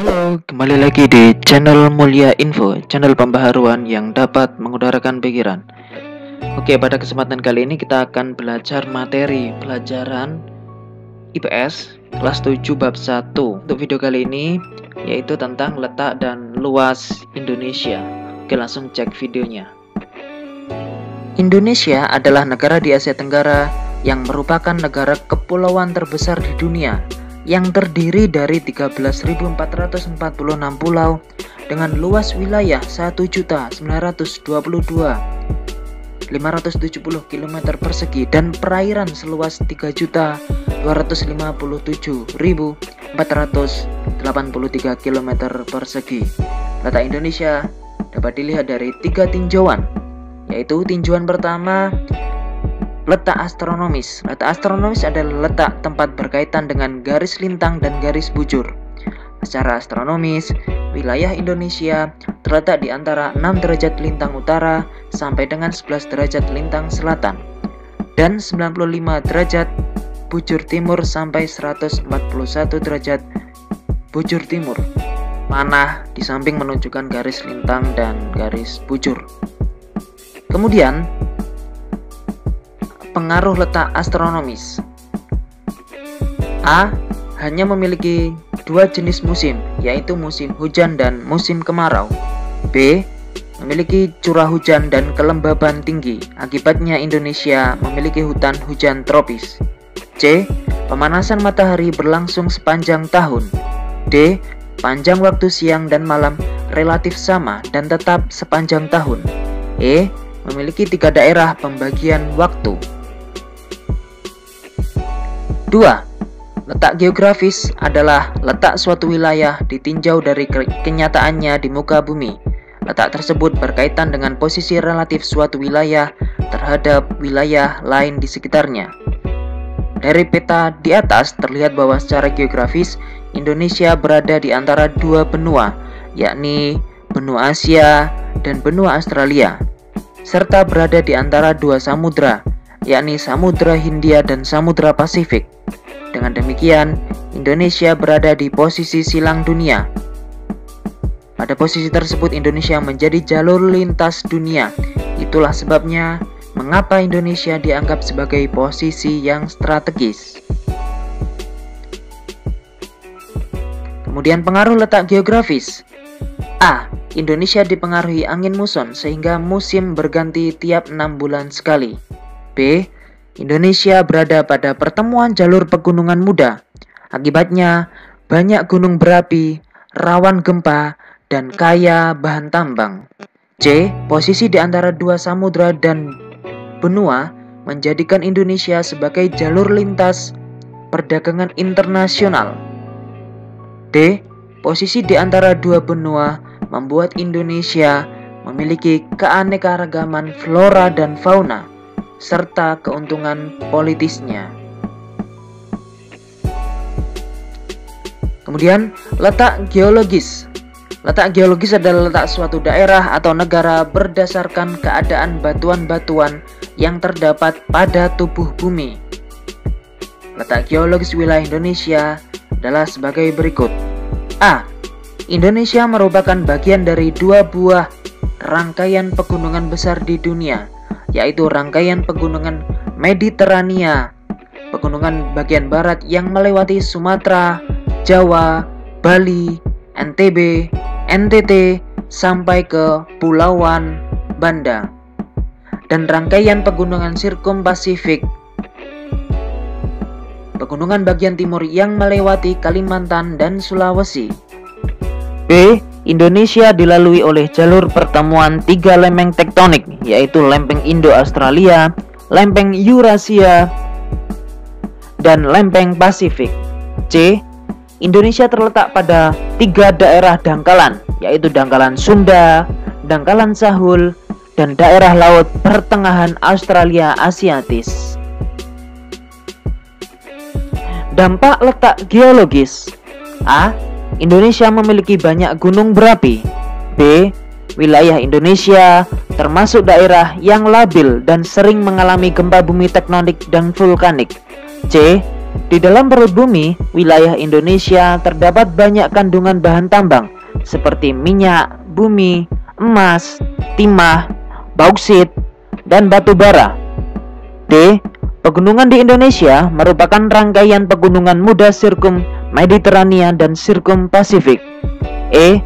Halo, kembali lagi di channel Mulia Info, channel pembaharuan yang dapat mengudarakan pikiran. Oke, pada kesempatan kali ini kita akan belajar materi pelajaran IPS kelas 7 bab 1. Untuk video kali ini yaitu tentang letak dan luas Indonesia. Oke, langsung cek videonya. Indonesia adalah negara di Asia Tenggara yang merupakan negara kepulauan terbesar di dunia, yang terdiri dari 13.446 pulau dengan luas wilayah 1.922.570 km persegi dan perairan seluas 3.257.483 km persegi. Letak Indonesia dapat dilihat dari 3 tinjauan, yaitu tinjauan pertama, letak astronomis. Letak astronomis adalah letak tempat berkaitan dengan garis lintang dan garis bujur. Secara astronomis, wilayah Indonesia terletak di antara 6 derajat lintang utara sampai dengan 11 derajat lintang selatan dan 95 derajat bujur timur sampai 141 derajat bujur timur. Panah di samping menunjukkan garis lintang dan garis bujur. Kemudian pengaruh letak astronomis. A. Hanya memiliki 2 jenis musim, yaitu musim hujan dan musim kemarau. B. Memiliki curah hujan dan kelembaban tinggi. Akibatnya Indonesia memiliki hutan hujan tropis. C. Pemanasan matahari berlangsung sepanjang tahun. D. Panjang waktu siang dan malam relatif sama dan tetap sepanjang tahun. E. Memiliki 3 daerah pembagian waktu. 2. Letak geografis adalah letak suatu wilayah ditinjau dari kenyataannya di muka bumi. Letak tersebut berkaitan dengan posisi relatif suatu wilayah terhadap wilayah lain di sekitarnya. Dari peta di atas terlihat bahwa secara geografis Indonesia berada di antara 2 benua, yakni benua Asia dan benua Australia, serta berada di antara 2 samudra, yakni Samudra Hindia dan Samudra Pasifik. Dengan demikian, Indonesia berada di posisi silang dunia. Pada posisi tersebut, Indonesia menjadi jalur lintas dunia. Itulah sebabnya mengapa Indonesia dianggap sebagai posisi yang strategis. Kemudian pengaruh letak geografis. A. Indonesia dipengaruhi angin muson sehingga musim berganti tiap 6 bulan sekali. B. Indonesia berada pada pertemuan jalur pegunungan muda. Akibatnya, banyak gunung berapi, rawan gempa, dan kaya bahan tambang. C. Posisi di antara 2 samudra dan benua menjadikan Indonesia sebagai jalur lintas perdagangan internasional. D. Posisi di antara 2 benua membuat Indonesia memiliki keanekaragaman flora dan fauna serta keuntungan politisnya. Kemudian, letak geologis. Letak geologis adalah letak suatu daerah atau negara berdasarkan keadaan batuan-batuan yang terdapat pada tubuh bumi. Letak geologis wilayah Indonesia adalah sebagai berikut. A. Indonesia merupakan bagian dari 2 buah rangkaian pegunungan besar di dunia, yaitu rangkaian pegunungan Mediterania, pegunungan bagian barat yang melewati Sumatera, Jawa, Bali, NTB, NTT, sampai ke Pulauan Banda, dan rangkaian pegunungan Sirkumpasifik, pegunungan bagian timur yang melewati Kalimantan dan Sulawesi. B. Indonesia dilalui oleh jalur pertemuan 3 lempeng tektonik, yaitu lempeng Indo-Australia, lempeng Eurasia, dan lempeng Pasifik. C. Indonesia terletak pada 3 daerah dangkalan, yaitu dangkalan Sunda, dangkalan Sahul, dan daerah laut pertengahan Australia Asiatis. Dampak letak geologis. A. Indonesia memiliki banyak gunung berapi. B. Wilayah Indonesia termasuk daerah yang labil dan sering mengalami gempa bumi tektonik dan vulkanik. C. Di dalam perut bumi, wilayah Indonesia terdapat banyak kandungan bahan tambang seperti minyak bumi, emas, timah, bauksit, dan batu bara. D. Pegunungan di Indonesia merupakan rangkaian pegunungan muda sirkum Mediterania dan sirkum Pasifik. E.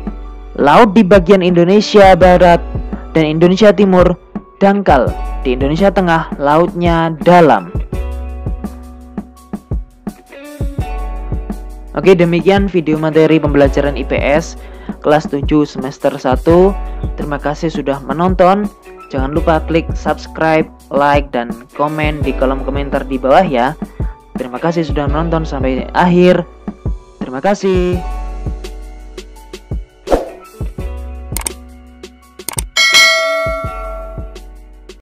Laut di bagian Indonesia Barat dan Indonesia Timur dangkal. Di Indonesia Tengah lautnya dalam. Oke, demikian video materi pembelajaran IPS kelas 7 semester 1. Terima kasih sudah menonton. Jangan lupa klik subscribe, like, dan komen di kolom komentar di bawah ya. Terima kasih sudah menonton sampai akhir. Terima kasih.